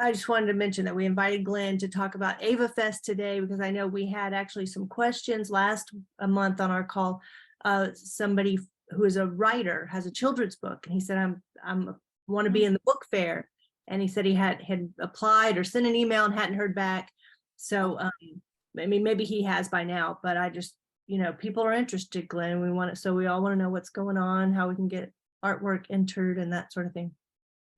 I just wanted to mention that we invited Glenn to talk about AVAFest today, because I know we had actually some questions last month on our call. Somebody who is a writer, has a children's book, and he said, I'm want to be in the book fair. And he said he had applied or sent an email and hadn't heard back. So I mean, maybe he has by now, but I just, you know, people are interested, Glenn. We want it, so we all want to know what's going on, how we can get artwork entered and that sort of thing.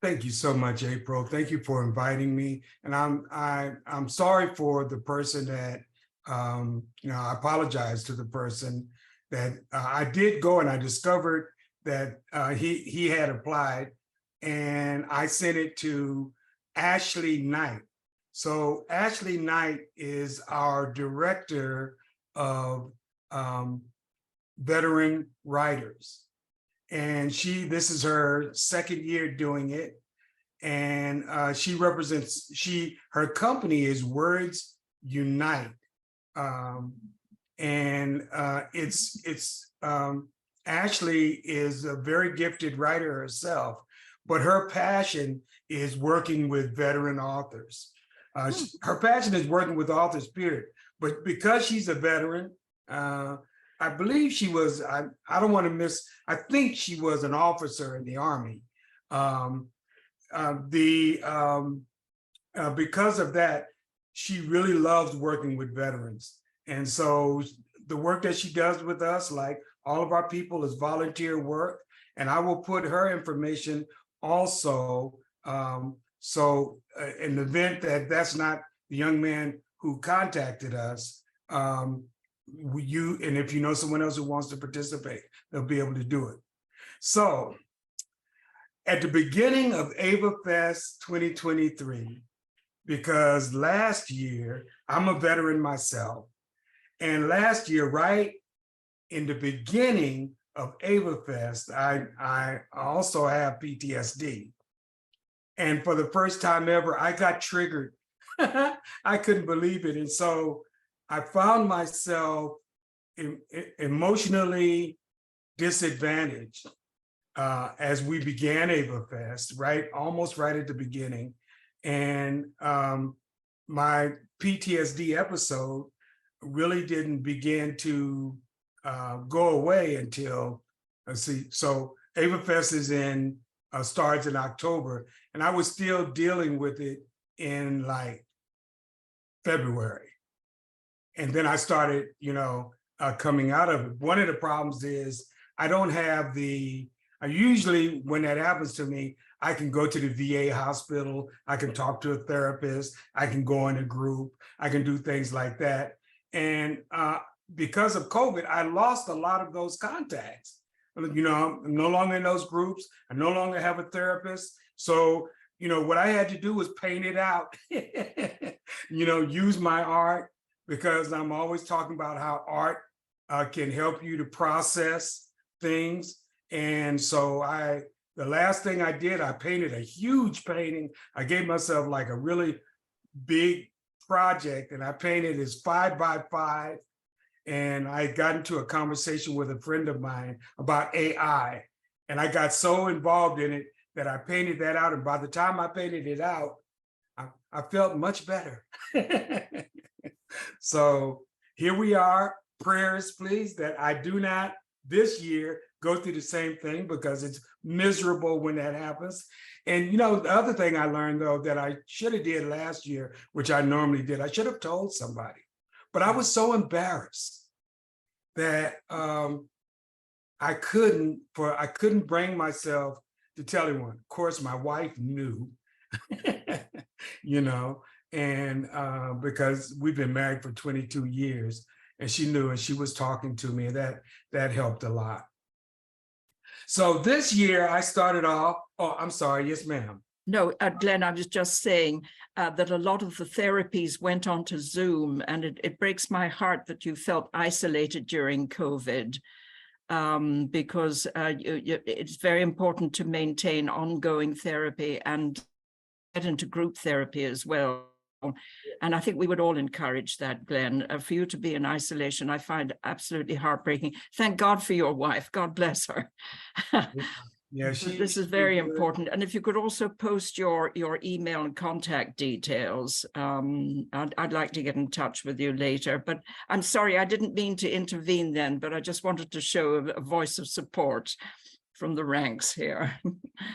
Thank you so much, April. Thank you for inviting me. And I'm sorry for the person that you know, I apologize to the person that I did go and I discovered that he had applied, and I sent it to Ashley Knight. So Ashley Knight is our director of veteran writers. And this is her second year doing it. And she represents, her company is Words Unite. Ashley is a very gifted writer herself, but her passion is working with veteran authors. Her passion is working with authors, period. But because she's a veteran, I believe she was, I don't want to I think she was an officer in the Army. Because of that, she really loves working with veterans. And so the work that she does with us, like all of our people, is volunteer work. And I will put her information also. So in the event that that's not the young man who contacted us, and if you know someone else who wants to participate, they'll be able to do it. So at the beginning of AVAFest 2023, because last year, I'm a veteran myself, and last year, right in the beginning of AVAFest, I also have PTSD. And for the first time ever, I got triggered. I couldn't believe it. And so I found myself emotionally disadvantaged as we began AVAFest, right? Almost right at the beginning. And my PTSD episode really didn't begin to go away until, let's see, so AVAFest is starts in October, and I was still dealing with it in like February. And then I started, you know, coming out of it. One of the problems is I don't have usually when that happens to me, I can go to the VA hospital, I can talk to a therapist, I can go in a group, I can do things like that. And because of COVID, I lost a lot of those contacts. You know, I'm no longer in those groups. I no longer have a therapist. So, you know, what I had to do was paint it out, you know, use my art, because I'm always talking about how art can help you to process things. And so the last thing I did, I painted a huge painting. I gave myself like a really big project, and I painted this 5 by 5. And I got into a conversation with a friend of mine about AI. And I got so involved in it that I painted that out. And by the time I painted it out, I felt much better. So here we are. Prayers, please, that I do not this year go through the same thing, because it's miserable when that happens. And, you know, the other thing I learned, though, that I should have did last year, which I normally did, I should have told somebody. But I was so embarrassed that I couldn't bring myself to tell anyone. Of course, my wife knew, you know, and because we've been married for 22 years, and she knew, and she was talking to me, and that helped a lot. So this year I started off, oh, I'm sorry, yes, ma'am. No, Glenn, I was just saying that a lot of the therapies went on to Zoom, and it breaks my heart that you felt isolated during COVID, because it's very important to maintain ongoing therapy and get into group therapy as well. And I think we would all encourage that, Glenn. For you to be in isolation, I find absolutely heartbreaking. Thank God for your wife. God bless her. Yeah, This is she very did good. important. And if you could also post your email and contact details, I'd like to get in touch with you later. But I'm sorry, I didn't mean to intervene then, but I just wanted to show a voice of support from the ranks here.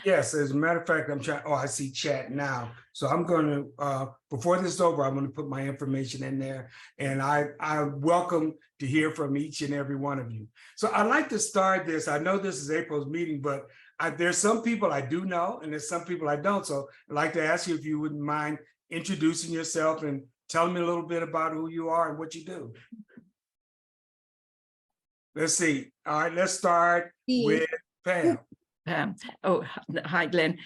Yes, as a matter of fact, I'm trying, oh, I see chat now. So I'm going to, before this is over, I'm going to put my information in there. And I welcome to hear from each and every one of you. So I'd like to start this. I know this is April's meeting, but there's some people I do know and there's some people I don't. So I'd like to ask you if you wouldn't mind introducing yourself and telling me a little bit about who you are and what you do. Let's see. All right, let's start with Pam. Oh, hi, Glenn.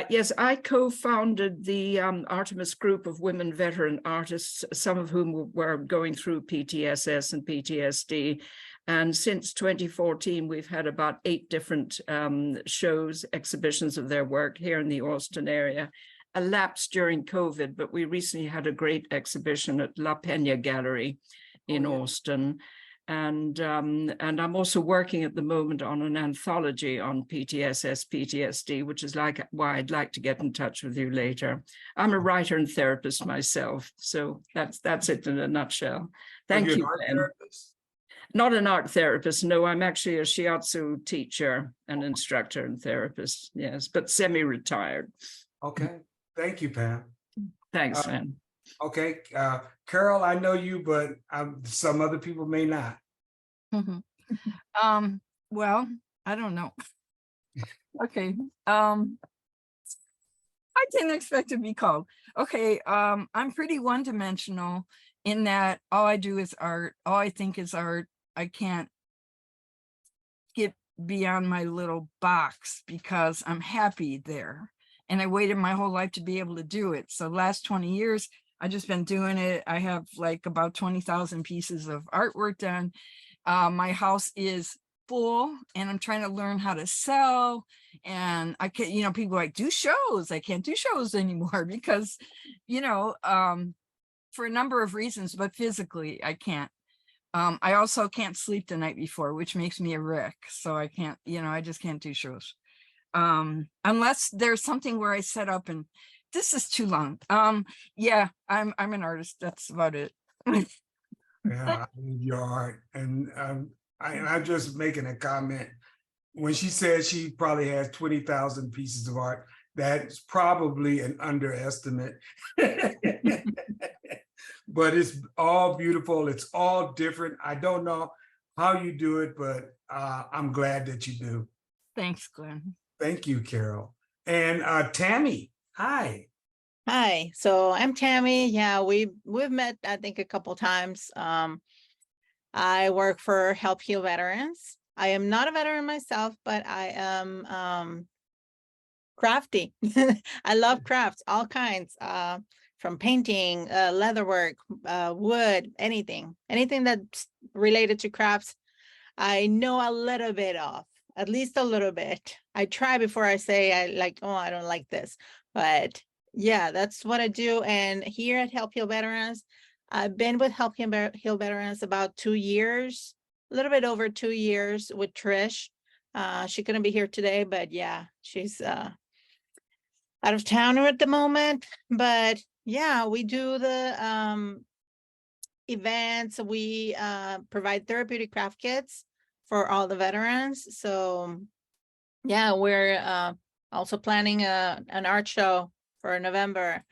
Yes, I co-founded the Artemis group of women veteran artists, some of whom were going through PTSS and PTSD. And since 2014, we've had about 8 different shows, exhibitions of their work here in the Austin area. A lapse during COVID, but we recently had a great exhibition at La Peña Gallery in Austin. And I'm also working at the moment on an anthology on PTSS, PTSD, which is like why I'd like to get in touch with you later. I'm a writer and therapist myself, so that's it in a nutshell. Thank you, Ben. Not an art therapist, no, I'm actually a shiatsu teacher and instructor and therapist, yes, but semi-retired. Okay, thank you, Pam. Thanks, man. Okay, Carol, I know you, but some other people may not. Well, I don't know. Okay. I didn't expect to be called. Okay, I'm pretty one-dimensional in that all I do is art. All I think is art. I can't get beyond my little box because I'm happy there. And I waited my whole life to be able to do it. So last 20 years, I've just been doing it. I have like about 20,000 pieces of artwork done. My house is full and I'm trying to learn how to sell. And I can't, you know, people are like, do shows. I can't do shows anymore because, you know, for a number of reasons, but physically I can't. I also can't sleep the night before, which makes me a wreck. So I can't, you know, I just can't do shows. Unless there's something where I set up and this is too long. Yeah, I'm an artist. That's about it. Yeah, your art. And I'm just making a comment. When she said she probably has 20,000 pieces of art, that's probably an underestimate. But it's all beautiful. It's all different. I don't know how you do it, but I'm glad that you do. Thanks, Glenn. Thank you, Carol. And Tammy, hi. Hi, so I'm Tammy. Yeah, we've met, I think, a couple times. I work for Help Heal Veterans. I am not a veteran myself, but I am crafty. I love crafts, all kinds, from painting, leatherwork, wood, anything that's related to crafts. I know a little bit of, at least a little bit. I try before I say I like, oh, I don't like this, but yeah, that's what I do. And here at Help Heal Veterans, I've been with Help Heal Veterans about 2 years, a little bit over 2 years with Trish. She couldn't be here today, but yeah, she's out of town at the moment. But yeah, we do the events. We provide therapeutic craft kits for all the veterans. So yeah, we're also planning an art show for November.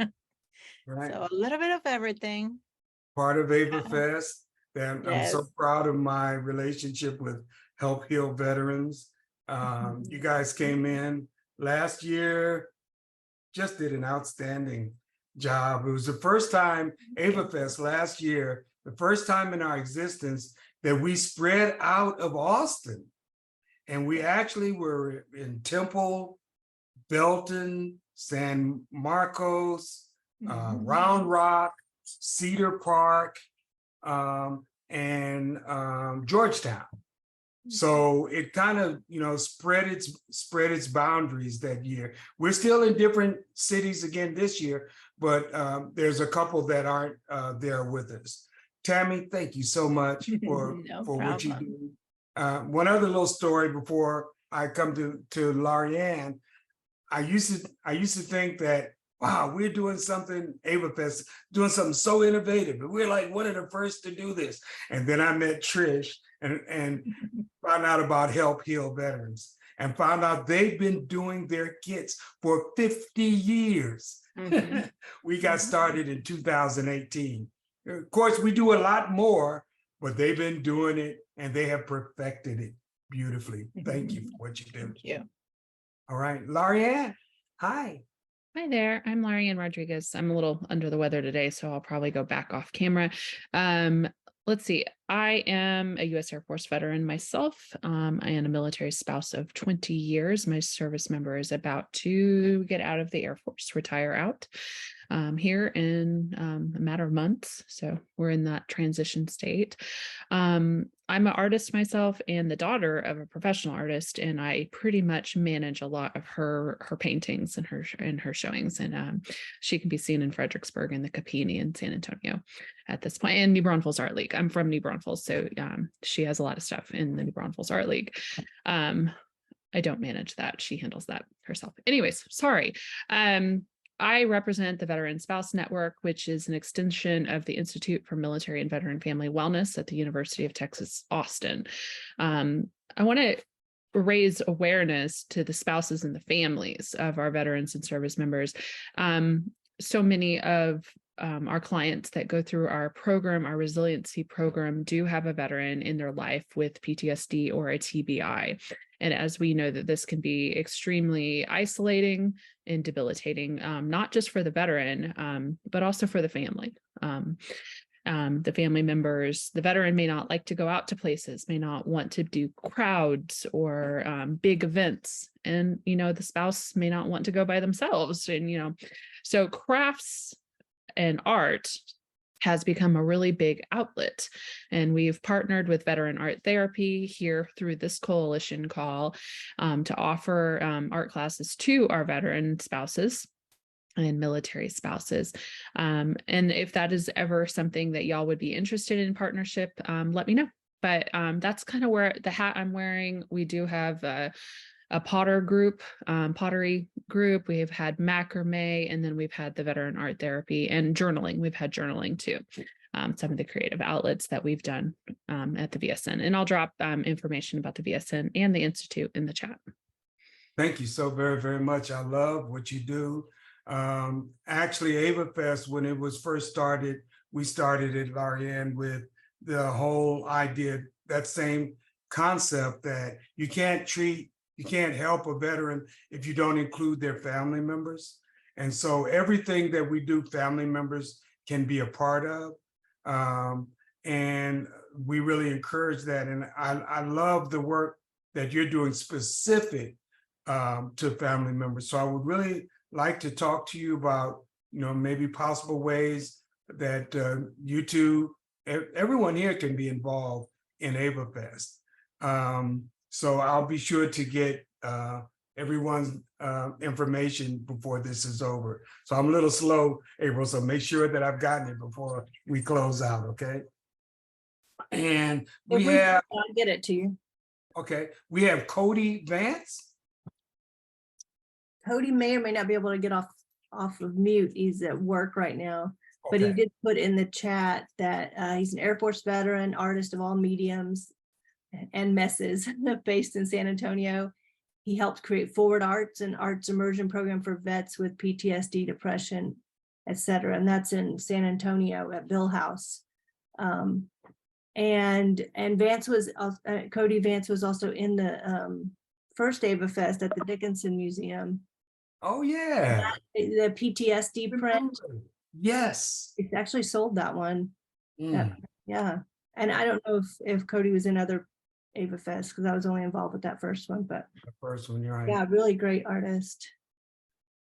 Right. So a little bit of everything. Part of AVAFest. And I'm so Yes. proud of my relationship with Help Heal Veterans. You guys came in last year, just did an outstanding job. It was the first time, AVAFest last year, the first time in our existence that we spread out of Austin. And we actually were in Temple, Belton, San Marcos, Round Rock, Cedar Park, and Georgetown. So it kind of, you know, spread its boundaries that year. We're still in different cities again this year, but there's a couple that aren't there with us. Tammy, thank you so much for what you do. One other little story before I come to Larianne, I used to think that, wow, we're doing something, AVAFest, doing something so innovative, but we're like one of the first to do this. And then I met Trish and found out about Help Heal Veterans and found out they've been doing their kits for 50 years. Mhm. We got started in 2018. Of course, we do a lot more, but they've been doing it and they have perfected it beautifully. Thank you for what you do. Thank you. All right, Larianne, hi. Hi there, I'm Larianne Rodriguez. I'm a little under the weather today, so I'll probably go back off camera. Let's see, I am a U.S. Air Force veteran myself. I am a military spouse of 20 years. My service member is about to get out of the Air Force, retire out here in a matter of months. So we're in that transition state. I'm an artist myself and the daughter of a professional artist, and I pretty much manage a lot of her paintings and her showings. And she can be seen in Fredericksburg and the Capini in San Antonio at this point, and New Braunfels Art League. I'm from New Braunfels, so she has a lot of stuff in the New Braunfels Art League. I don't manage that; she handles that herself. Anyways, sorry. I represent the Veteran Spouse Network, which is an extension of the Institute for Military and Veteran Family Wellness at the University of Texas, Austin. I want to raise awareness to the spouses and the families of our veterans and service members. So many of our clients that go through our program, our resiliency program, do have a veteran in their life with PTSD or a TBI. And as we know that this can be extremely isolating and debilitating, not just for the veteran, but also for the family. The family members, the veteran may not like to go out to places, may not want to do crowds or big events. And, the spouse may not want to go by themselves. And, so crafts and art has become a really big outlet. And we've partnered with Veteran Art Therapy here through this coalition call to offer art classes to our veteran spouses and military spouses. And if that is ever something that y'all would be interested in partnership, let me know. But that's kind of where the hat I'm wearing. We do have a pottery group. We have had macrame, and then we've had the Veteran Art Therapy and journaling. We've had journaling too. Some of the creative outlets that we've done at the VSN. And I'll drop information about the VSN and the Institute in the chat. Thank you so very, very much. I love what you do. Actually, AVAFest, when it was first started, we started at Larianne with the whole idea, that same concept that you can't help a veteran if you don't include their family members. And so everything that we do, family members can be a part of. And we really encourage that. And I love the work that you're doing specific to family members. So I would really like to talk to you about, maybe possible ways that you two, everyone here can be involved in AVAFest. So I'll be sure to get everyone's information before this is over. So I'm a little slow, April, so make sure that I've gotten it before we close out, okay? And we have, I'll get it to you. okay, we have Cody Vance. Cody may or may not be able to get off of mute. He's at work right now. But he Okay. did put in the chat that he's an Air Force veteran, artist of all mediums and messes, based in San Antonio. He helped create Forward Arts and arts immersion program for vets with PTSD, depression, etc. And that's in San Antonio at Bill House. And Vance was Cody Vance was also in the first AVAFest at the Dickinson Museum. Oh yeah, The PTSD print. yes. It's actually sold that one. Mm. Yeah. And I don't know if Cody was in other AVAFest because I was only involved with that first one, but The first one, you're right. yeah, really great artist.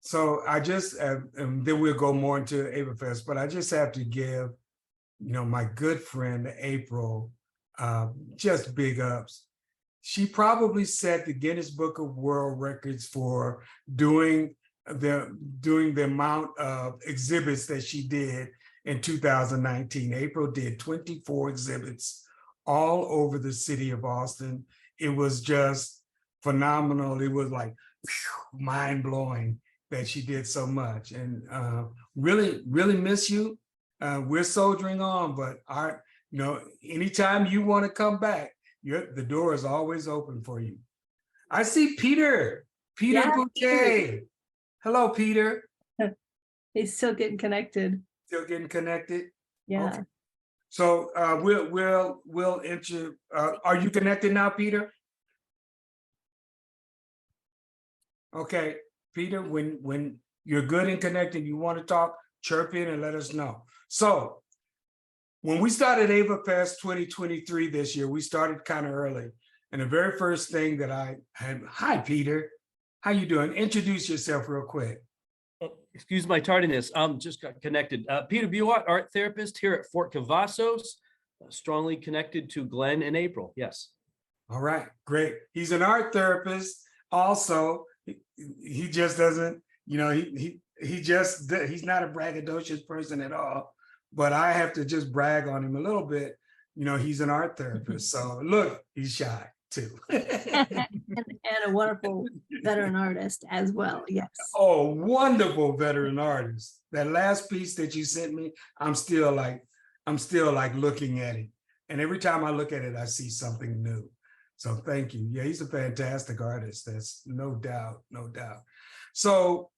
So I just, and then we'll go more into AVAFest, but I just have to give, my good friend April, just big ups. She probably set the Guinness Book of World Records for doing the amount of exhibits that she did in 2019. April did 24 exhibits all over the city of Austin. It was just phenomenal. It was like mind blowing that she did so much, and really, really miss you. We're soldiering on, but anytime you want to come back, the door is always open for you. I see Peter Yeah, Boucher. Hello, Peter. He's still getting connected. Still getting connected. Yeah. Okay. So we'll enter. Are you connected now, Peter? Okay, Peter, when you're good and connected, you want to talk, chirp in and let us know. So when we started AVAFest 2023 this year, we started kind of early. And the very first thing that I had, hi, Peter, how you doing? Introduce yourself real quick. Excuse my tardiness. Just got connected. Peter Buat, art therapist here at Fort Cavazos, strongly connected to Glenn and April. Yes. All right, great. He's an art therapist. Also, he just doesn't, he's not a braggadocious person at all. But I have to just brag on him a little bit. He's an art therapist. So look, he's shy too. And a wonderful veteran artist as well. Yes. Oh, wonderful veteran artist. That last piece that you sent me, I'm still like looking at it. And every time I look at it, I see something new. So thank you. Yeah, he's a fantastic artist. That's no doubt, no doubt. So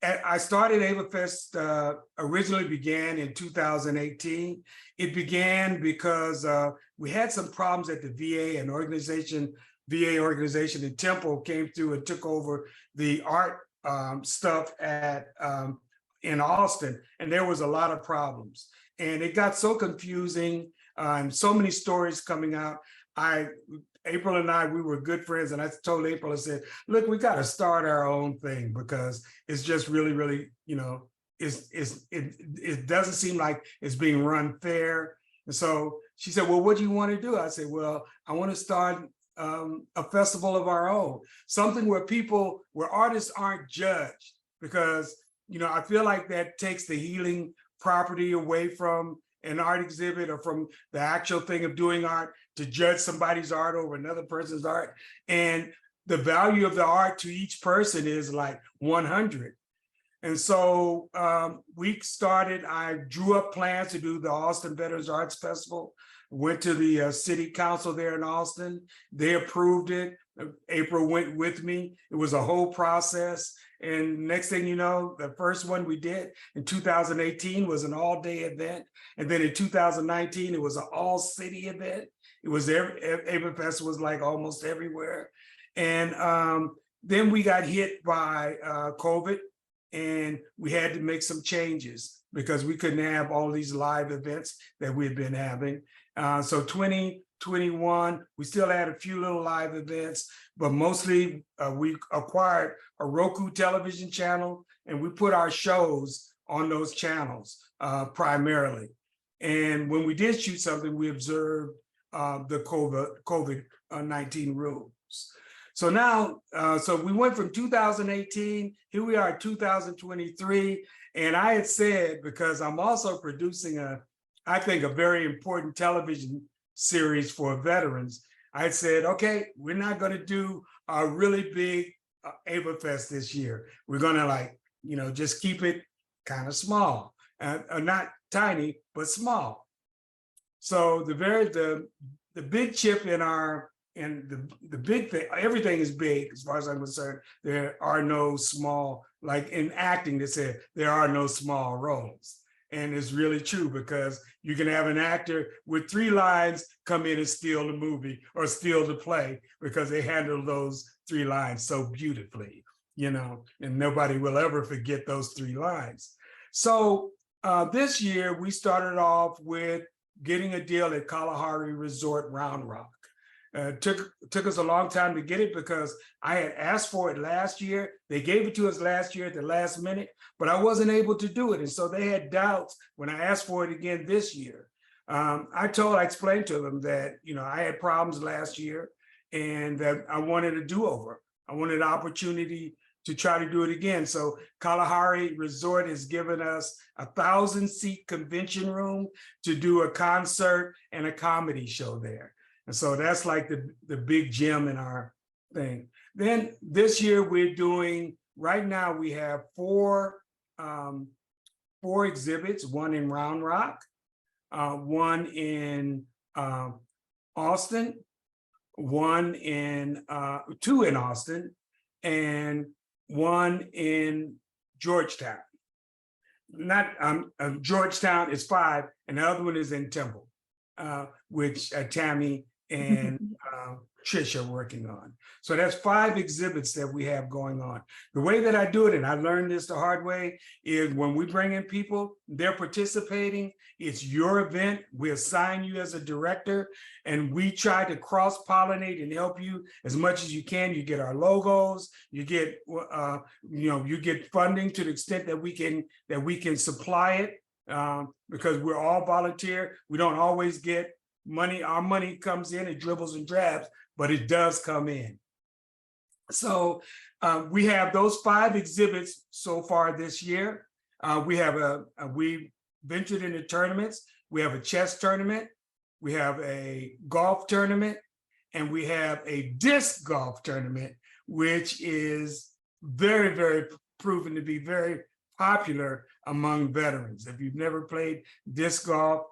I started AVAFest, originally began in 2018. It began because we had some problems at the VA organization in Temple came through and took over the art stuff in Austin, and there was a lot of problems. And it got so confusing and so many stories coming out. April and I, we were good friends, and I told April, I said, look, we got to start our own thing because it's just really, really, it doesn't seem like it's being run fair. And so she said, well, what do you want to do? I said, well, I want to start a festival of our own, something where artists aren't judged, because, I feel like that takes the healing property away from an art exhibit or from the actual thing of doing art, to judge somebody's art over another person's art. And the value of the art to each person is like 100. And so I drew up plans to do the Austin Veterans Arts Festival, went to the city council there in Austin. They approved it. April went with me. It was a whole process. And next thing you know, the first one we did in 2018 was an all-day event. And then in 2019, it was an all-city event. It was AVAFest was like almost everywhere. And then we got hit by COVID, and we had to make some changes because we couldn't have all these live events that we've been having. So 2021, we still had a few little live events, but mostly we acquired a Roku television channel, and we put our shows on those channels primarily. And when we did shoot something, we observed the COVID-19 rules. So now, so we went from 2018, here we are 2023, and I had said, because I'm also producing I think a very important television series for veterans, I said, okay, we're not going to do a really big AVAFest this year. We're going to just keep it kind of small, not tiny, but small. So the big chip the big thing, everything is big as far as I'm concerned. There are no small, like in acting, they said there are no small roles. And it's really true, because you can have an actor with 3 lines come in and steal the movie or steal the play, because they handle those 3 lines so beautifully, and nobody will ever forget those 3 lines. So this year we started off with getting a deal at Kalahari Resort Round Rock. Took us a long time to get it, because I had asked for it last year. They gave it to us last year at the last minute, but I wasn't able to do it. And so they had doubts when I asked for it again this year. I explained to them that, I had problems last year and that I wanted a do-over. I wanted an opportunity to try to do it again. So Kalahari Resort has given us a 1,000-seat convention room to do a concert and a comedy show there. And so that's like the big gem in our thing. Then this year we're doing, right now we have four exhibits, one in Round Rock, one in Austin, two in Austin, and one in Georgetown. Not Georgetown is 5, and the other one is in Temple, which Tammy and Trish are working on. So that's 5 exhibits that we have going on. The way that I do it, and I learned this the hard way, is when we bring in people, they're participating, it's your event, we assign you as a director, and we try to cross-pollinate and help you as much as you can. You get our logos, you get you get funding to the extent that we can supply it, because we're all volunteer. We don't always get money. Our money comes in, it dribbles and drabs, but it does come in. So we have those 5 exhibits so far this year. We ventured into tournaments. We have a chess tournament, we have a golf tournament, and we have a disc golf tournament, which is very, very proven to be very popular among veterans. If you've never played disc golf,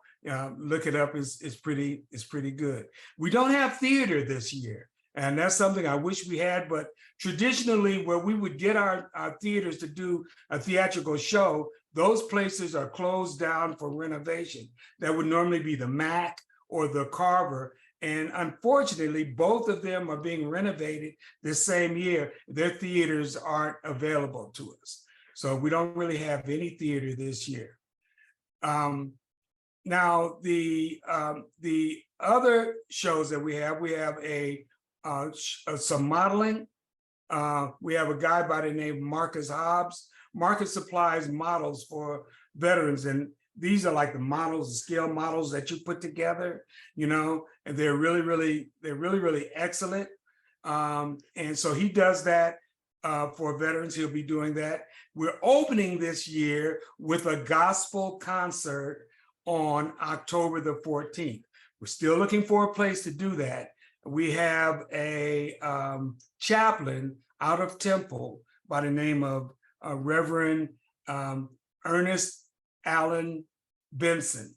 look it up. It's pretty good. We don't have theater this year, and that's something I wish we had. But traditionally, where we would get our theaters to do a theatrical show, those places are closed down for renovation. That would normally be the Mac or the Carver. And unfortunately, both of them are being renovated this same year. Their theaters aren't available to us. So we don't really have any theater this year. Now, the other shows that we have some modeling. We have a guy by the name of Marcus Hobbs. Marcus supplies models for veterans, and these are like the models, the scale models that you put together, and they're really excellent. And so he does that for veterans. He'll be doing that. We're opening this year with a gospel concert on October the 14th. We're still looking for a place to do that. We have a chaplain out of Temple by the name of Reverend Ernest Allen Benson,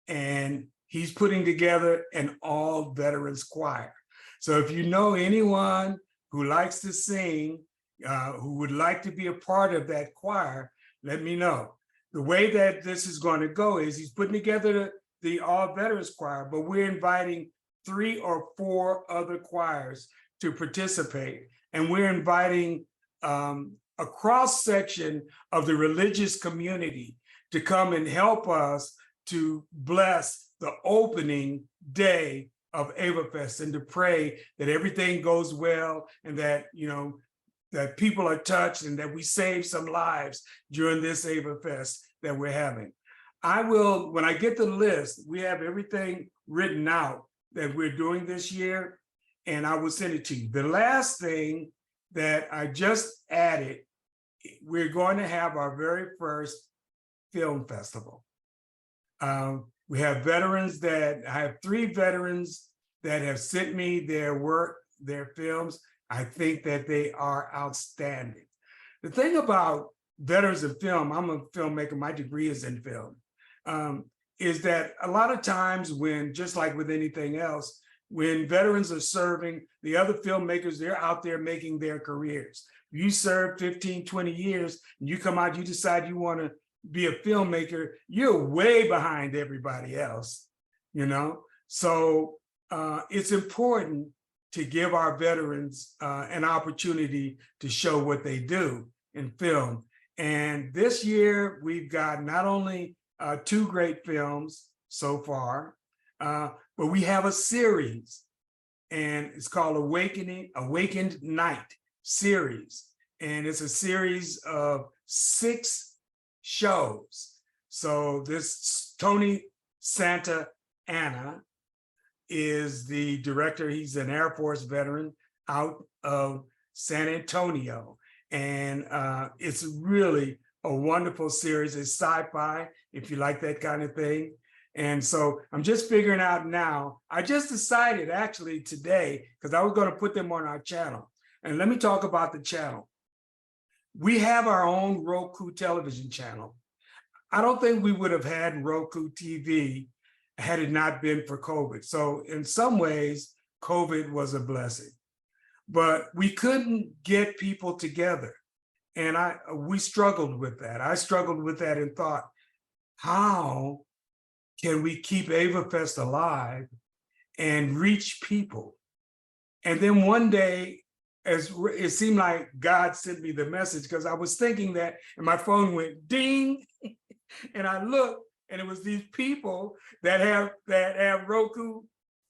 and he's putting together an all veterans choir. So if you know anyone who likes to sing, who would like to be a part of that choir, let me know. The way that this is going to go is he's putting together the all veterans choir, but we're inviting 3 or 4 other choirs to participate. And we're inviting a cross section of the religious community to come and help us to bless the opening day of AVAFest, and to pray that everything goes well, and that, that people are touched, and that we save some lives during this AVAFest that we're having. I will, when I get the list, we have everything written out that we're doing this year, and I will send it to you. The last thing that I just added, we're going to have our very first film festival. We have veterans I have 3 veterans that have sent me their work, their films. I think that they are outstanding. The thing about veterans of film, I'm a filmmaker, my degree is in film, is that a lot of times when, just like with anything else, when veterans are serving, the other filmmakers, they're out there making their careers. You serve 15, 20 years, and you come out, you decide you want to be a filmmaker, you're way behind everybody else, So it's important to give our veterans an opportunity to show what they do in film. And this year, we've got not only 2 great films so far, but we have a series, and it's called Awakened Night series. And it's a series of 6 shows. So this Tony Santa Anna is the director. He's an Air Force veteran out of San Antonio. And it's really a wonderful series. It's sci-fi, if you like that kind of thing. And so I'm just figuring out now. I just decided actually today, because I was going to put them on our channel. And let me talk about the channel. We have our own Roku television channel. I don't think we would have had Roku TV had it not been for COVID. So in some ways, COVID was a blessing. But we couldn't get people together. And we struggled with that. I struggled with that and thought, how can we keep AVAFest alive and reach people? And then one day, as it seemed like God sent me the message, because I was thinking that, and my phone went ding, and I looked, and it was these people that have Roku,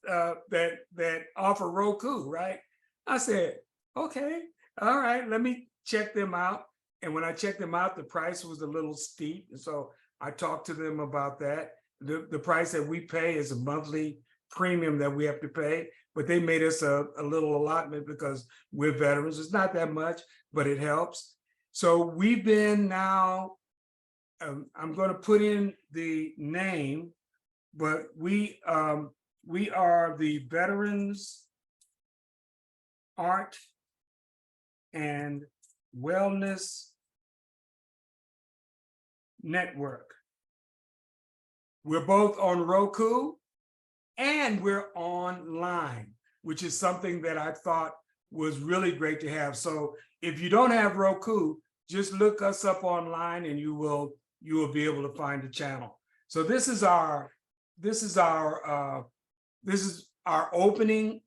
that offer Roku, right? I said, okay, all right, let me check them out. And when I checked them out, the price was a little steep. And so I talked to them about that. The price that we pay is a monthly premium that we have to pay, but they made us a little allotment because we're veterans. It's not that much, but it helps. So we've been now, I'm going to put in the name, but we are the Veterans Art and Wellness Network. We're both on Roku and we're online, which is something that I thought was really great to have. So if you don't have Roku, just look us up online and you will be able to find the channel. So this is our opening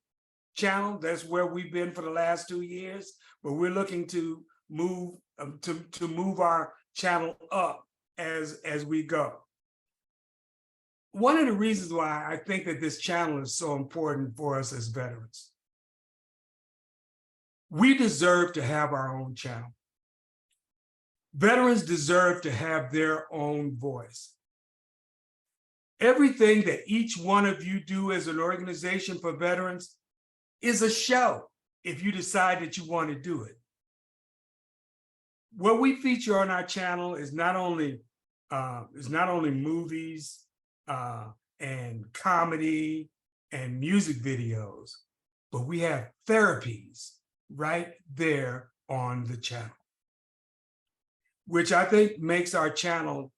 channel. That's where we've been for the last 2 years, but we're looking to move move our channel up as we go. One of the reasons why I think that this channel is so important for us as veterans, we deserve to have our own channel. Veterans deserve to have their own voice. Everything that each one of you do as an organization for veterans is a show if you decide that you want to do it. What we feature on our channel is not only movies and comedy and music videos, but we have therapies right there on the channel, which I think makes our channel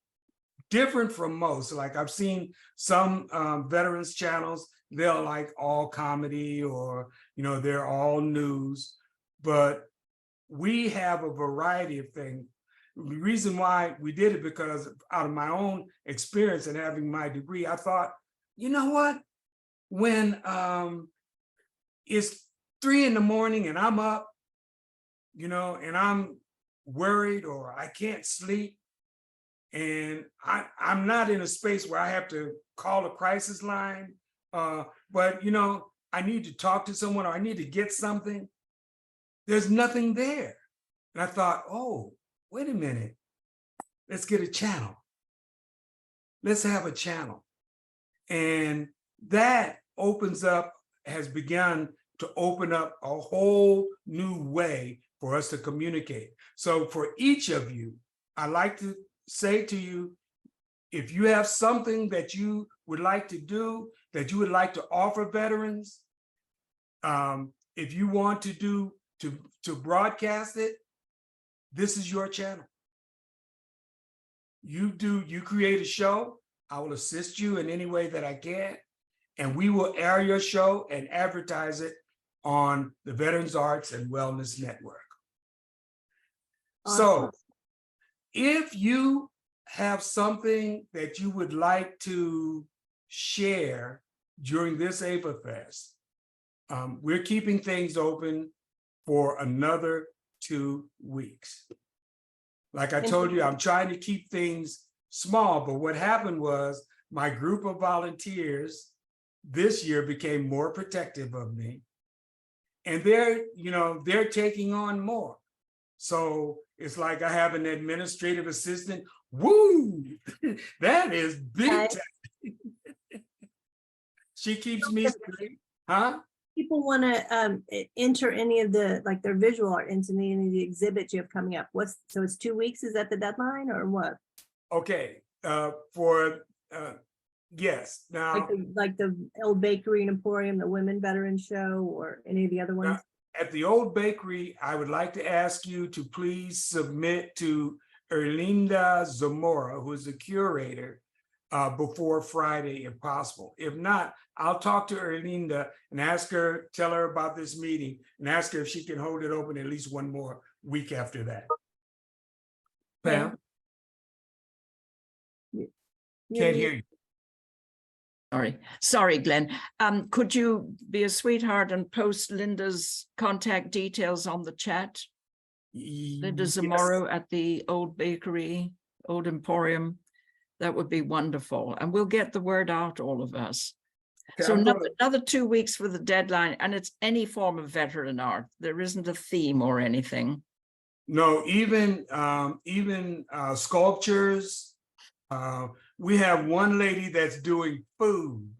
different from most. Like I've seen some veterans channels, they're like all comedy or, they're all news, but we have a variety of things. The reason why we did it, because out of my own experience and having my degree, I thought, you know what? When it's 3 a.m. and I'm up, and I'm worried or I can't sleep, and I'm not in a space where I have to call a crisis line, but I need to talk to someone or I need to get something. There's nothing there. And I thought, oh, wait a minute, let's get a channel. Let's have a channel. And that has begun to open up a whole new way for us to communicate. So for each of you, I like to say to you, if you have something that you would like to do, that you would like to offer veterans, if you want to broadcast it, this is your channel. You create a show, I will assist you in any way that I can, and we will air your show and advertise it on the Veterans Arts and Wellness Network. Awesome. So if you have something that you would like to share during this AVAFest, we're keeping things open for another 2 weeks. Like I told you, I'm trying to keep things small, but what happened was my group of volunteers this year became more protective of me, and they're taking on more. So it's like I have an administrative assistant. Woo, that is big time. She keeps me straight, huh? People want to enter any of the, like their visual art into any of the exhibits you have coming up. So it's 2 weeks, is that the deadline or what? Okay, for Yes, now. Like the Old Bakery and Emporium, the Women Veteran Show, or any of the other ones? At the Old Bakery, I would like to ask you to please submit to Erlinda Zamora, who is the curator, before Friday, if possible. If not, I'll talk to Erlinda and tell her about this meeting and ask her if she can hold it open at least one more week after that. Pam? Can't hear you. Sorry, Glenn. Could you be a sweetheart and post Linda's contact details on the chat? Linda Zamora at the Old Bakery, Old Emporium. That would be wonderful. And we'll get the word out, all of us. Okay, So another 2 weeks for the deadline, and it's any form of veteran art. There isn't a theme or anything. No, even sculptures. We have one lady that's doing food.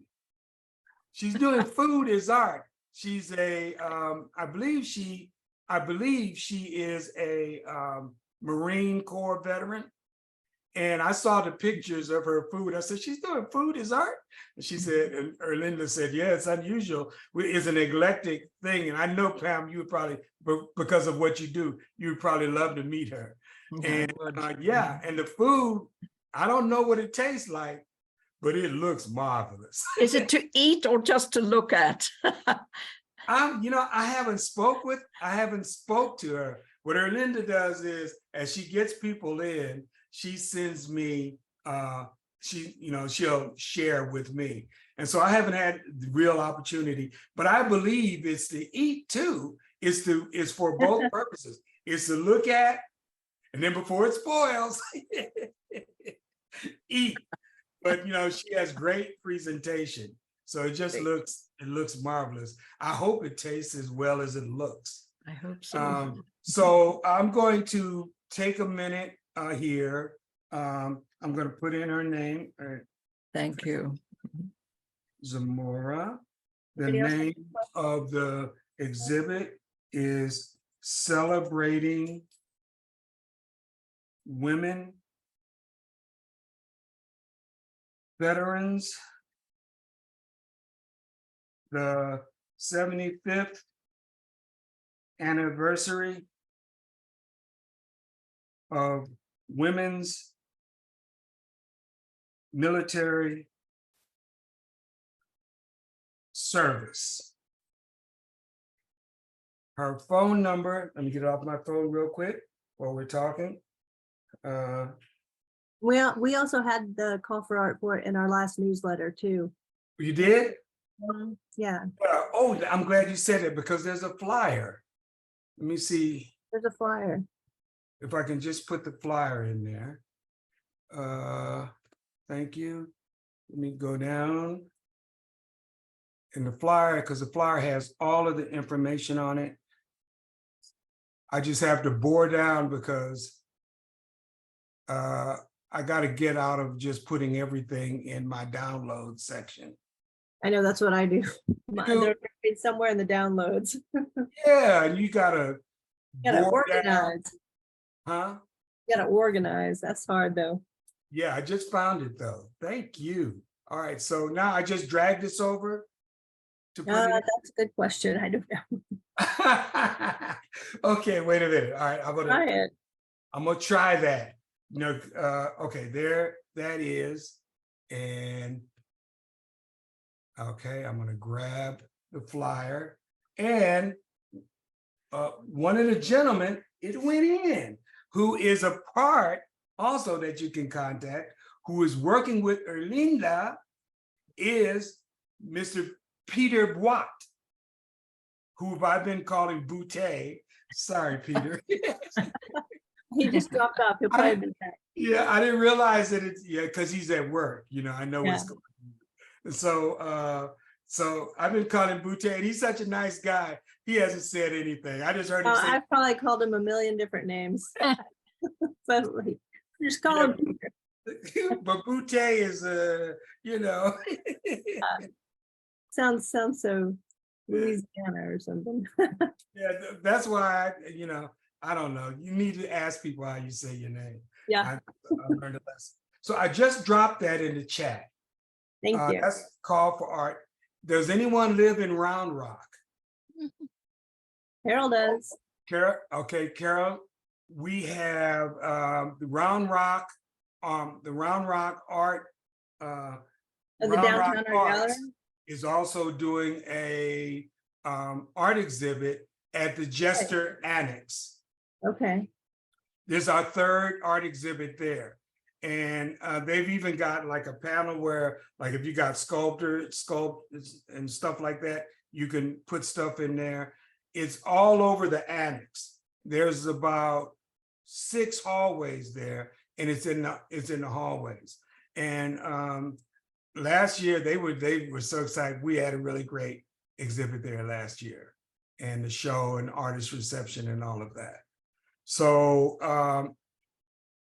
She's doing food as art. She's I believe she is a Marine Corps veteran. And I saw the pictures of her food. I said, she's doing food as art? And she said, and Erlinda said, yeah, it's unusual. It's an eclectic thing. And I know, Pam, you would probably, because of what you do, you would probably love to meet her. And yeah, and the food, I don't know what it tastes like, but it looks marvelous. Is it to eat or just to look at? I haven't spoke to her. What Erlinda does is, as she gets people in, she sends me, she'll share with me. And so I haven't had the real opportunity, but I believe it's to eat too. It's for both purposes. It's to look at, and then before it spoils, eat. But she has great presentation. So it just looks marvelous. I hope it tastes as well as it looks. I hope so. So I'm going to take a minute here. I'm going to put in her name. Thank you. Zamora. The name of the exhibit is Celebrating Women Veterans, the 75th anniversary of women's military service. Her phone number, let me get it off my phone real quick while we're talking. We also had the call for art for it in our last newsletter too. You did? Yeah. Oh, I'm glad you said it because there's a flyer. Let me see. There's a flyer. If I can just put the flyer in there. Thank you. Let me go down. And the flyer, because the flyer has all of the information on it. I just have to bore down because I got to get out of just putting everything in my download section. I know that's what I do. They're somewhere in the downloads. Yeah, you gotta organize. Huh? You gotta organize. That's hard though. Yeah, I just found it though. Thank you. All right, so now I just drag this over to put it. That's a good question. I don't know. Okay, wait a minute. All right, Try it. I'm gonna try that. Okay, there that is. And okay, I'm gonna grab the flyer. And one of the gentlemen, it went in, who is a part also that you can contact, who is working with Erlinda, is Mr. Peter Boit, who I've been calling Boutte. Sorry, Peter. He just dropped off. He'll probably be back. Yeah, I didn't realize that it's because he's at work. I know what's going on. So I've been calling Boutte, and he's such a nice guy. He hasn't said anything. I just heard him say. I've probably called him a million different names. So just call him Peter. But Boutte is Sounds so Louisiana or something. Yeah, that's why I don't know. You need to ask people how you say your name. Yeah. I learned a lesson. So I just dropped that in the chat. Thank you. That's Call for Art. Does anyone live in Round Rock? Carol does. Carol, okay, Carol, we have the Round Rock Art, Of the Round Rock downtown art gallery. Arts is also doing a art exhibit at the Jester Annex. Okay. This is our third art exhibit there. And they've even got like a panel where, like, if you got sculptors and stuff like that, you can put stuff in there. It's all over the annex. There's about 6 hallways there, and it's in the hallways. And last year they were so excited. We had a really great exhibit there last year, and the show and artist reception and all of that. So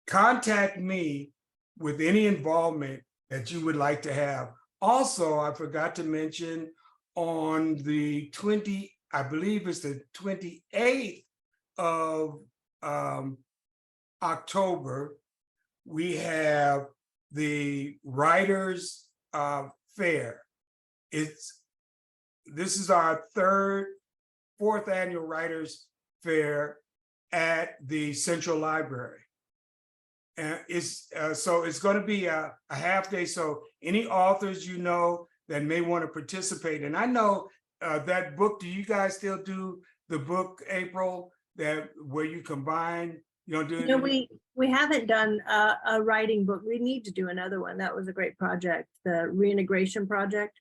contact me with any involvement that you would like to have. Also, I forgot to mention on the 20, I believe it's the 28th of October, we have the Writers Fair. This is our fourth annual Writers Fair at the Central Library. And so it's going to be a half day. So any authors you know that may want to participate, and I know that book, do you guys still do the book, April, where you combine, we haven't done a writing book. We need to do another one. That was a great project, the reintegration project.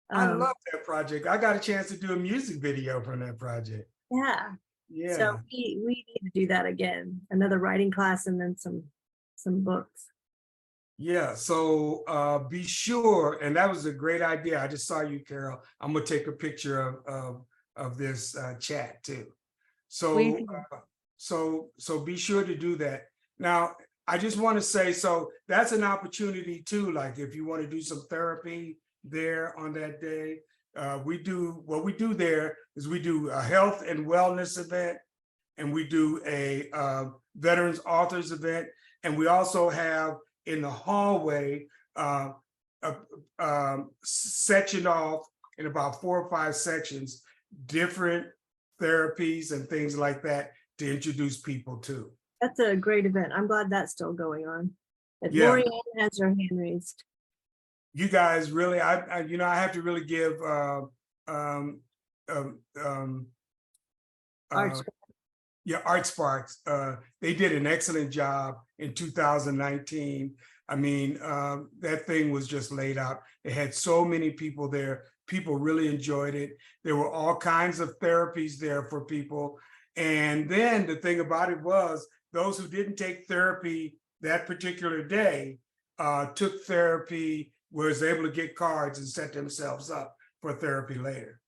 I love that project. I got a chance to do a music video from that project. Yeah. Yeah. So we need to do that again, another writing class and then some books. Yeah, so be sure, and that was a great idea. I just saw you, Carol. I'm gonna take a picture of this chat too. So so be sure to do that. Now, I just want to say, so that's an opportunity too. Like if you want to do some therapy there on that day, what we do there is we do a health and wellness event, and we do a veterans authors event, and we also have in the hallway sectioned off in about 4 or 5 sections, different therapies and things like that to introduce people to. That's a great event. I'm glad that's still going on. But Yeah. Lori Ann has her hand raised. You guys really, I have to really give Arts. Art Sparks. They did an excellent job in 2019. I mean, that thing was just laid out. It had so many people there. People really enjoyed it. There were all kinds of therapies there for people. And then the thing about it was, those who didn't take therapy that particular day took therapy, was able to get cards and set themselves up for therapy later.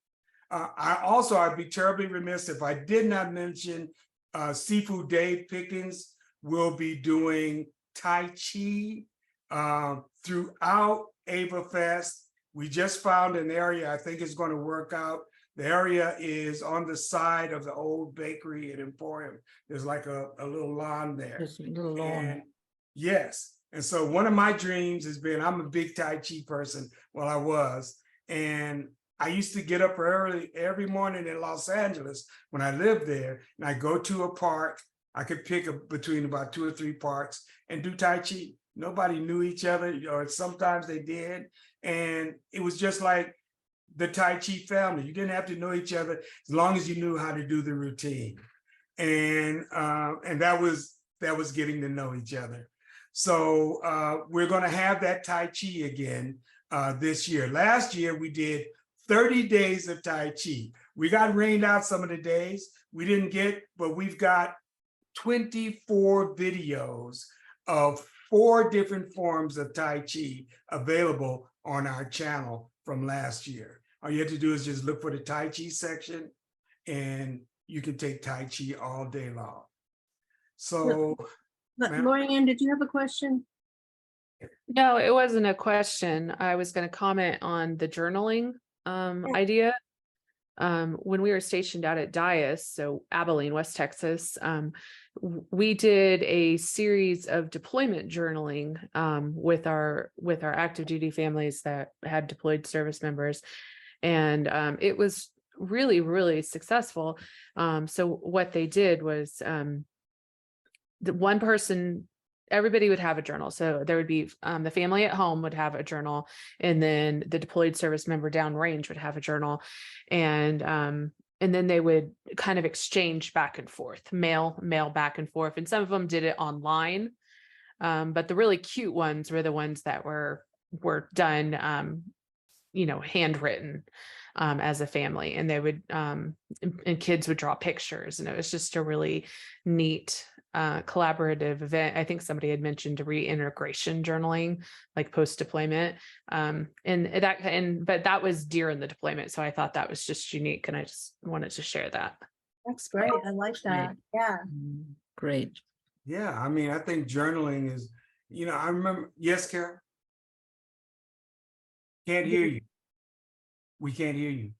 I'd be terribly remiss if I did not mention Seafood Dave Pickens will be doing Tai Chi throughout AVAFest. We just found an area I think is going to work out. The area is on the side of the old bakery and emporium. There's like a little lawn there. There's a little lawn. Yes. And so one of my dreams has been, I'm a big Tai Chi person, well, I was. And I used to get up early every morning in Los Angeles when I lived there, and I go to a park. I could pick between about 2 or 3 parks and do Tai Chi. Nobody knew each other, or sometimes they did. And it was just like the Tai Chi family. You didn't have to know each other as long as you knew how to do the routine. And that was getting to know each other. So we're going to have that Tai Chi again this year. Last year we did 30 days of Tai Chi. We got rained out some of the days. We didn't get, but we've got 24 videos of 4 different forms of Tai Chi available on our channel from last year. All you have to do is just look for the Tai Chi section, and you can take Tai Chi all day long. So, Lori Ann, did you have a question? No, it wasn't a question. I was going to comment on the journaling idea. when we were stationed out at Dias, so Abilene, West Texas, we did a series of deployment journaling with our active duty families that had deployed service members, and it was really, really successful. So what they did was the one person, everybody would have a journal. So there would be the family at home would have a journal, and then the deployed service member downrange would have a journal, and then they would kind of exchange back and forth, mail back and forth. And some of them did it online, but the really cute ones were the ones that were done, handwritten as a family, and they would and kids would draw pictures, and it was just a really neat collaborative event. I think somebody had mentioned reintegration journaling, like post deployment, but that was during the deployment, so I thought that was just unique, and I just wanted to share that. That's great. I like that. Yeah. Great. Yeah, I mean, I think journaling is, I remember, yes, Carol? Can't hear you. We can't hear you.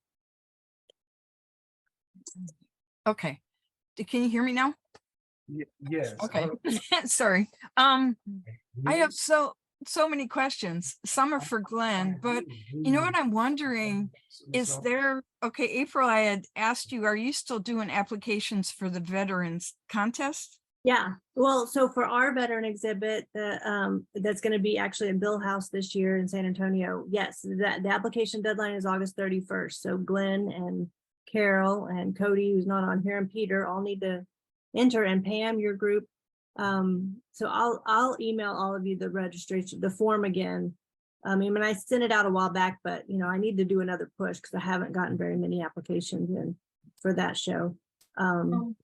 Okay. Can you hear me now? Yes. Okay. Sorry. I have so many questions. Some are for Glenn, but you know what I'm wondering is okay, April, I had asked you, are you still doing applications for the veterans contest? Yeah, well, so for our veteran exhibit, that's going to be actually in Bill House this year in San Antonio. Yes, the application deadline is August 31st. So Glenn and Carol and Cody, who's not on here, and Peter all need to enter, and Pam, your group. So I'll email all of you the registration, the form again. I mean, I sent it out a while back, but I need to do another push because I haven't gotten very many applications in for that show. I'll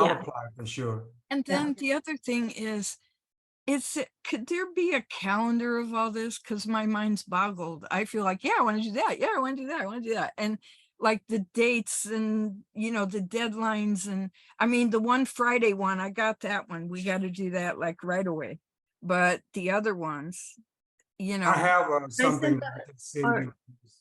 yeah. apply for sure. And then the other thing is could there be a calendar of all this? Because my mind's boggled. I feel like, yeah, I want to do that. Yeah, I want to do that. I want to do that. And like the dates and, the deadlines. And I mean, the one Friday one, I got that one. We got to do that like right away. But the other ones, I have something I can send you.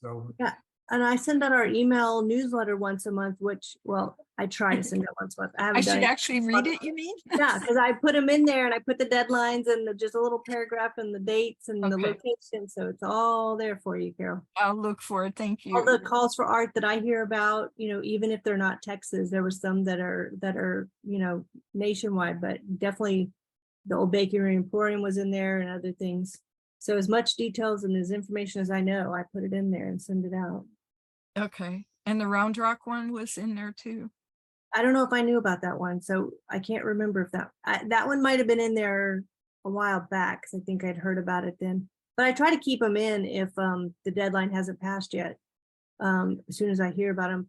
So. Yeah. And I send out our email newsletter once a month, which, well, I try to send it once a month. I should actually read it, you mean? Yeah, because I put them in there and I put the deadlines and just a little paragraph and the dates and the location. So it's all there for you, Carol. I'll look for it. Thank you. All the calls for art that I hear about, even if they're not Texas, there were some that are, nationwide, but definitely the Old Bakery Emporium was in there and other things. So as much details and as information as I know, I put it in there and send it out. Okay. And the Round Rock one was in there too. I don't know if I knew about that one, so I can't remember if that one might have been in there a while back, because I think I'd heard about it then. But I try to keep them in if the deadline hasn't passed yet. As soon as I hear about them,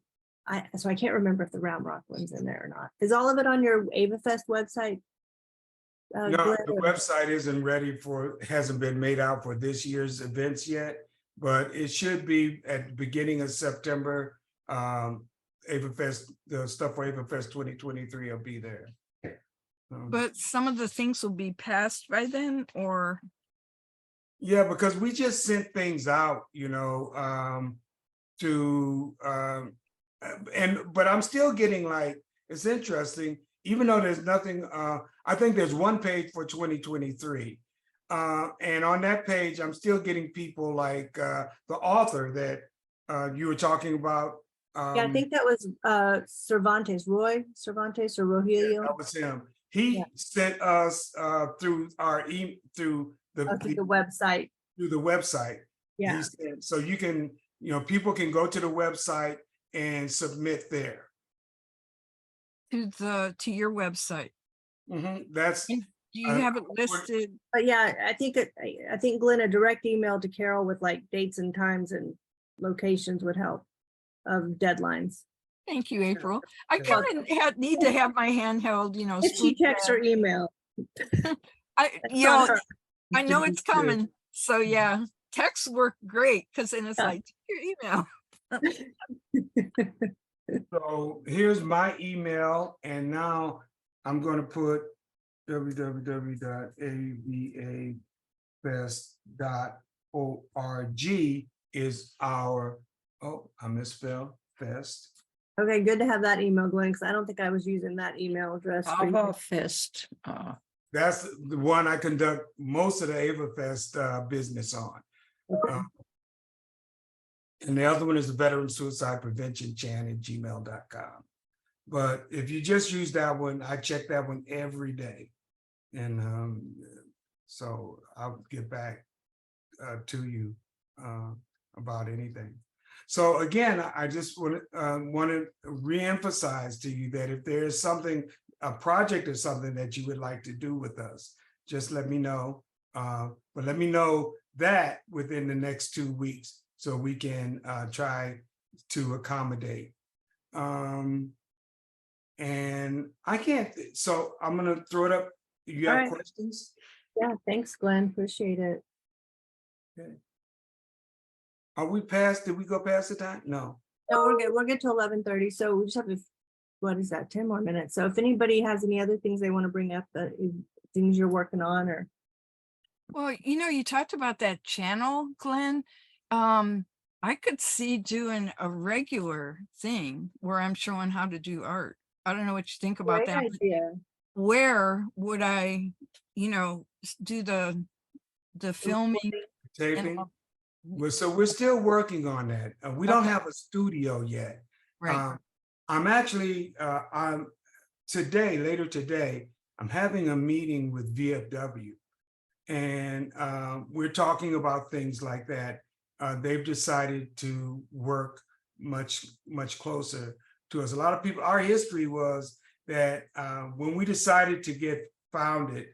so I can't remember if the Round Rock one's in there or not. Is all of it on your AVAFest website? No, the website isn't ready hasn't been made out for this year's events yet, but it should be at the beginning of September. AVAFest, the stuff for AVAFest 2023 will be there. But some of the things will be passed by then, or? Yeah, because we just sent things out, but I'm still getting it's interesting, even though there's nothing, I think there's one page for 2023. And on that page, I'm still getting people like the author that you were talking about. Yeah, I think that was Cervantes, Roy Cervantes or Rogelio. Yeah, that was him. He sent us through through the website. Through the website. Yeah. So you can, people can go to the website and submit there. To your website. That's. Do you have it listed? But yeah, I think Glenn, a direct email to Carol with like dates and times and locations would help. Of deadlines. Thank you, April. I kind of need to have my handheld, if she texts or email. I know it's coming. So yeah, texts work great because then it's like your email. So here's my email, and now I'm going to put www.avafest.org is our. Oh, I misspelled. Fest. Okay, good to have that email, Glenn, because I don't think I was using that email address. for you. AVAFest. That's the one I conduct most of the AVAFest business on. Okay. And the other one is the Veteran Suicide Prevention @gmail.com. But if you just use that one, I check that one every day. And so I'll get back to you about anything. So again, I just want to reemphasize to you that if there's something, a project or something that you would like to do with us, just let me know. But let me know that within the next 2 weeks so we can try to accommodate. And I can't, so I'm gonna throw it up. You All have right. questions? Yeah, thanks, Glenn. Appreciate it. Okay. Are we past, did we go past the time? No. No, we're good till 11:30. So we just have to, what is that, 10 more minutes. So if anybody has any other things they want to bring up, things you're working on or. Well, you talked about that channel, Glenn. I could see doing a regular thing where I'm showing how to do art. I don't know what you think about Great that. but idea. Where would I, do the filming? Taping? and- Well, so we're still working on that. We don't Okay. have a studio yet. Right. I'm actually, later today, I'm having a meeting with VFW. And we're talking about things like that. They've decided to work much, much closer to us. A lot of people, our history was that when we decided to get founded,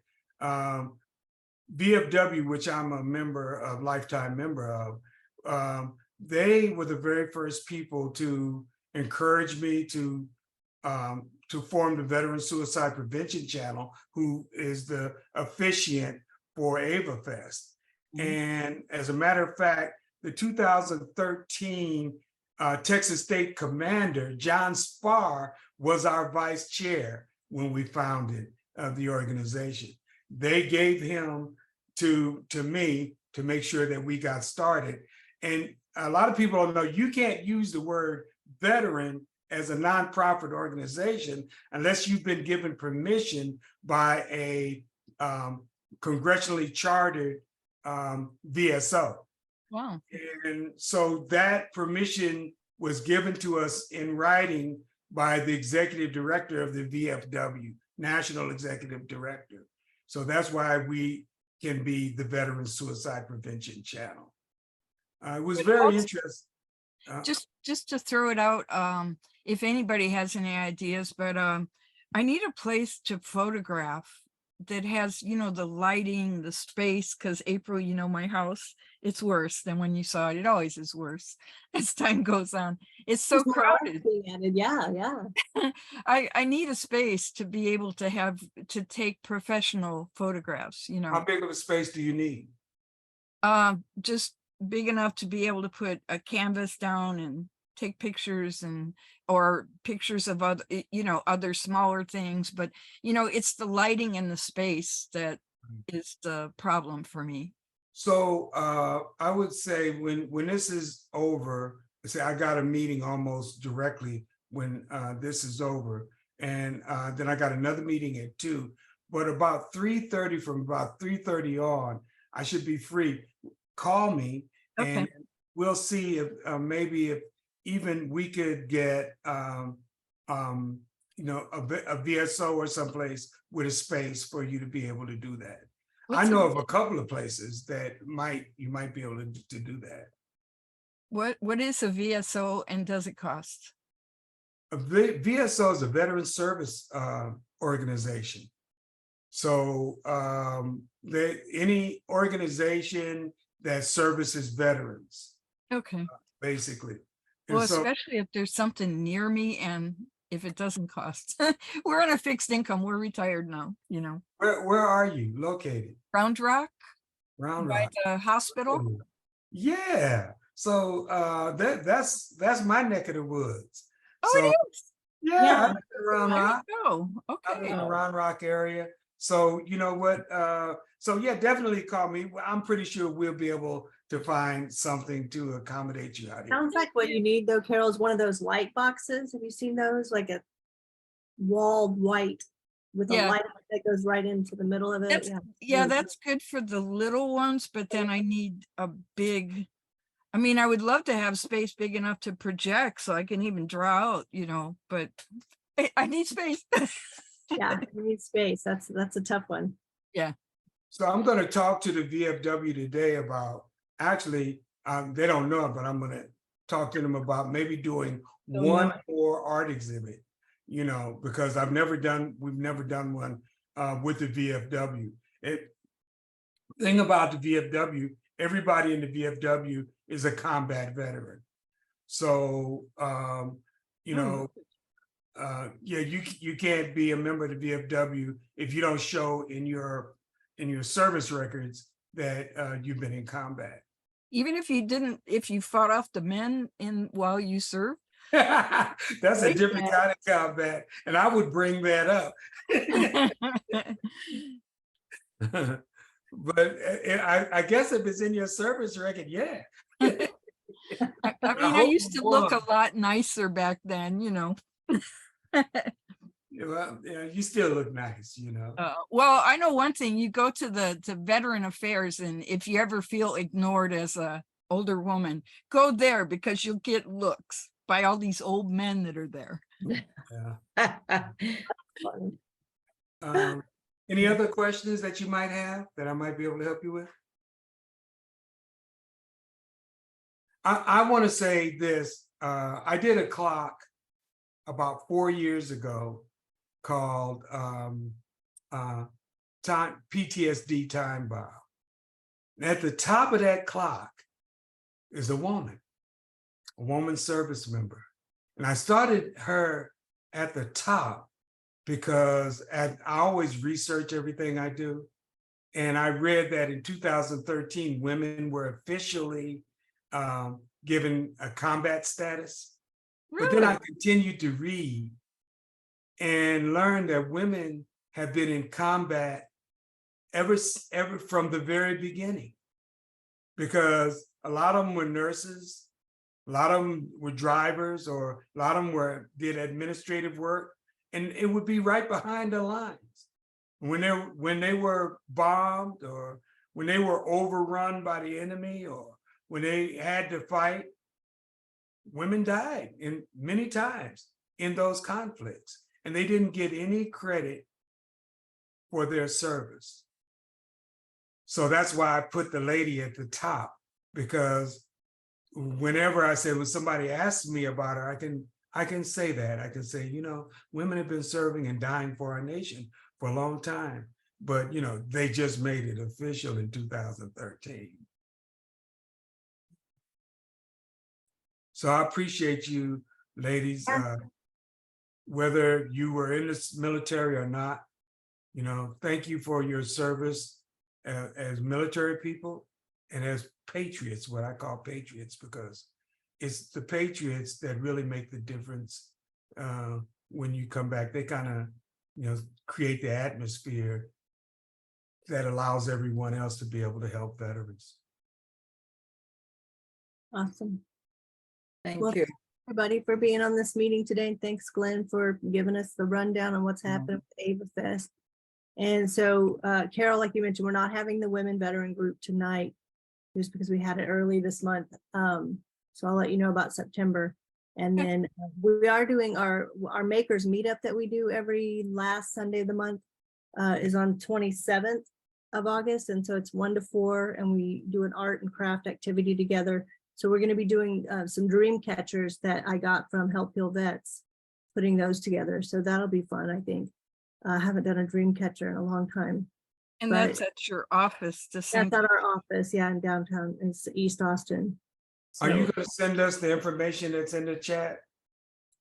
VFW, which I'm a lifetime member of, they were the very first people to encourage me to form the Veteran Suicide Prevention Channel, who is the officiant for AVAFest. And as a matter of fact, the 2013 Texas State Commander, John Spar, was our vice chair when we founded the organization. They gave him to me to make sure that we got started. And a lot of people don't know, you can't use the word veteran as a nonprofit organization unless you've been given permission by a congressionally chartered VSO. Wow. And so that permission was given to us in writing by the executive director of the VFW, National Executive Director. So that's why we can be the Veteran Suicide Prevention Channel. It was But very also- interesting. Just to throw it out, if anybody has any ideas, but I need a place to photograph that has, the lighting, the space, because April, my house, it's worse than when you saw it. It always is worse as time goes on. It's so There's more art crowded. being added. Yeah. I need a space to be able to take professional photographs, How big of a space do you need? just big enough to be able to put a canvas down and take pictures or pictures of other, other smaller things, but it's the lighting and the space that is the problem for me. So I would say when this is over, say I got a meeting almost directly when this is over, and then I got another meeting at 2. But about 3:30, from about 3:30 on, I should be free. Call me, Okay. and we'll see if maybe if even we could get a VSO or someplace with a space for you to be able to do that. I know of a couple of places that you might be able to do that. What is a VSO and does it cost? A VSO is a veteran service organization. So any organization that services veterans, Okay. basically. Well, And so especially if there's something near me and if it doesn't cost. We're on a fixed income. We're retired now, where are you located? Round Rock Round by Rock. the hospital. Oh, yeah. So that's my neck of the woods. Oh, So it is. yeah, Yeah. I live in Round There Rock. you go. I'm in Okay. the Round Rock area. So you know what? So yeah, definitely call me. I'm pretty sure we'll be able to find something to accommodate you out here. Sounds like what you need though, Carol, is one of those light boxes. Have you seen those? Like a walled white with a Yeah. light that goes right into the middle of it. That's, Yeah. yeah, really that's good for the little ones, but then I need a big, I mean, I would love to have space big enough to project so I can even draw out, you know, but I need space. Yeah, you need space. That's a tough one. So I'm going to talk to the VFW today about, actually, they don't know it, but I'm going to talk to them about maybe doing Don't one know. more art exhibit, you know, because we've never done one with the VFW. Thing about the VFW, everybody in the VFW is a combat veteran. So, you know, yeah, you can't be a member of the VFW if you don't show in your service records that you've been in combat. Even if you fought off the men while you served. That's a different kind of combat, and I would bring that up. But I guess if it's in your service record, yeah. I mean, I used to look a lot nicer back then, you know. Well, yeah, you still look nice, you know. Well, I know one thing, you go to Veteran Affairs, and if you ever feel ignored as a older woman, go there because you'll get looks by all these old men that are there. Yeah. Any other questions that you might have that I might be able to help you with? I want to say this. I did a clock about 4 years ago called PTSD Time Bomb. And at the top of that clock is a woman service member. And I started her at the top because I always research everything I do. And I read that in 2013, women were officially given a combat status. Really? But then I continued to read and learned that women have been in combat ever from the very beginning, because a lot of them were nurses, a lot of them were drivers, or a lot of them did administrative work, and it would be right behind the lines. When they were bombed, or when they were overrun by the enemy, or when they had to fight, women died many times in those conflicts, and they didn't get any credit for their service. So that's why I put the lady at the top, because whenever I say, when somebody asks me about her, I can say that. I can say, you know, women have been serving and dying for our nation for a long time, but you know, they just made it official in 2013. So I appreciate you, ladies, whether you were in the military or not. You know, thank you for your service as military people and as patriots, what I call patriots, because it's the patriots that really make the difference when you come back. They kind of, you know, create the atmosphere that allows everyone else to be able to help veterans. Awesome. Thank Well, you. everybody for being on this meeting today. And thanks, Glenn, for giving us the rundown on what's happening with AVAFest. And so, Carol, like you mentioned, we're not having the women veteran group tonight just because we had it early this month. So I'll let you know about September. And then we are doing our makers meetup that we do every last Sunday of the month is on 27th of August. And so it's 1 to 4, and we do an art and craft activity together. So we're going to be doing some dream catchers that I got from Help Heal Vets, putting those together. So that'll be fun, I think. I haven't done a dream catcher in a long time. And but that's at your office. That's at our office, yeah, in downtown, in East Austin. Are you So going to send us the information that's in the chat?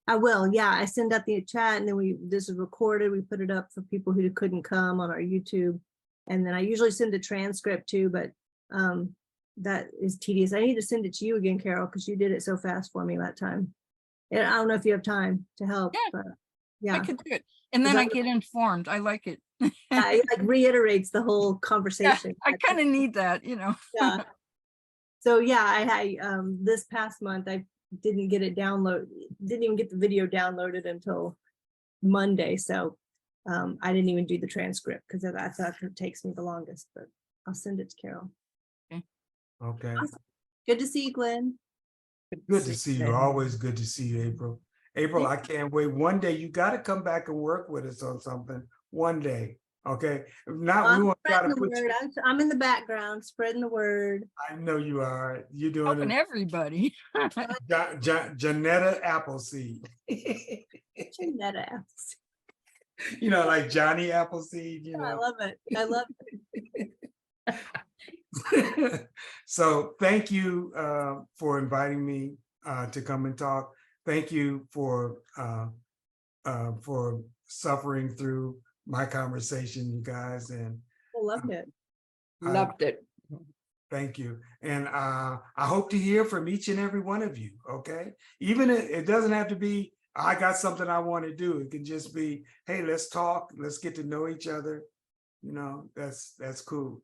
I will, yeah. I send out the chat, and then this is recorded. We put it up for people who couldn't come on our YouTube. And then I usually send a transcript too, but that is tedious. I need to send it to you again, Carol, because you did it so fast for me that time. And I don't know if you have time to help, Yeah, but yeah. I could do it. And then I get informed. I like it. Yeah, it like reiterates the whole Yeah, conversation. I kind of need that, you know. Yeah. So yeah, this past month, I didn't get it didn't even get the video downloaded until Monday. So I didn't even do the transcript because that's what takes me the longest, but I'll send it to Carol. Okay, Good to see you, Glenn. good to see you. Glenn. Always good to see you, April. April, I can't wait. One day you got to come back and work with us on something. One day, okay? If not, we I'm want to try to spreading the put you. word. I'm in the background spreading the word. I know you are. You're doing Helping it. everybody. Janetta Appleseed. Janetta. You know, like Johnny Appleseed, you I know. love it. I love it. So thank you for inviting me to come and talk. Thank you for suffering through my conversation, you guys, and I loved it. Loved it. thank you. And I hope to hear from each and every one of you. Okay, even it doesn't have to be I got something I want to do. It can just be, hey, let's talk. Let's get to know each other. You know, that's cool.